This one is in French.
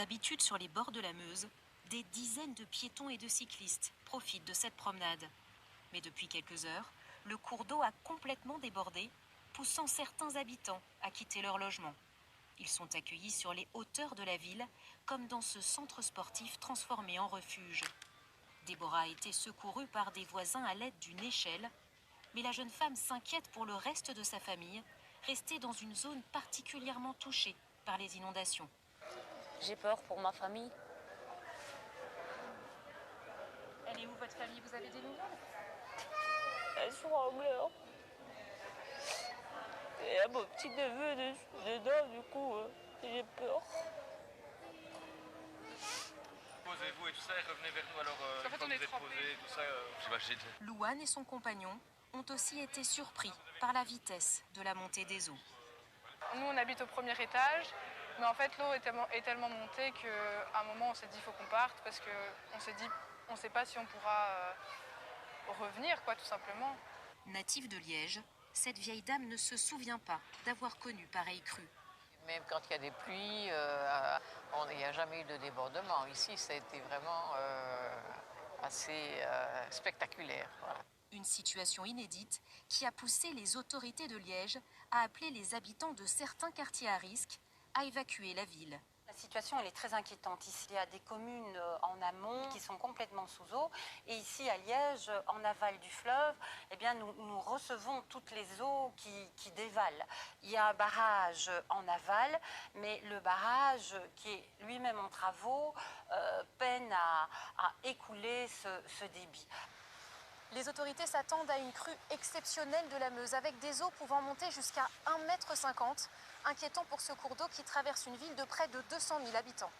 D'habitude, sur les bords de la Meuse, des dizaines de piétons et de cyclistes profitent de cette promenade. Mais depuis quelques heures, le cours d'eau a complètement débordé, poussant certains habitants à quitter leur logement. Ils sont accueillis sur les hauteurs de la ville, comme dans ce centre sportif transformé en refuge. Déborah a été secourue par des voisins à l'aide d'une échelle, mais la jeune femme s'inquiète pour le reste de sa famille, restée dans une zone particulièrement touchée par les inondations. J'ai peur pour ma famille. Elle est où votre famille? Vous avez des nouvelles? Elles sont en pleurs. Il y a mon petit neveu dedans, du coup, j'ai peur. Posez-vous et tout ça et revenez vers nous alors En fait, une fois on que est vous êtes trempés. posé, tout ça, j'imagine. Louane et son compagnon ont aussi été surpris par la vitesse de la montée des eaux. Nous, on habite au premier étage, mais en fait, l'eau est tellement montée qu'à un moment, on s'est dit qu'il faut qu'on parte parce qu'on s'est dit, on ne sait pas si on pourra revenir, quoi, tout simplement. Native de Liège, cette vieille dame ne se souvient pas d'avoir connu pareille crue. Même quand il y a des pluies, il n'y a jamais eu de débordement. Ici, ça a été vraiment assez spectaculaire. Voilà. Une situation inédite qui a poussé les autorités de Liège à appeler les habitants de certains quartiers à risque à évacuer la ville. La situation elle est très inquiétante. Ici, il y a des communes en amont qui sont complètement sous eau. Et ici, à Liège, en aval du fleuve, eh bien, nous recevons toutes les eaux qui dévalent. Il y a un barrage en aval, mais le barrage qui est lui-même en travaux peine à écouler ce débit. Les autorités s'attendent à une crue exceptionnelle de la Meuse, avec des eaux pouvant monter jusqu'à 1,50 m, inquiétant pour ce cours d'eau qui traverse une ville de près de 200 000 habitants.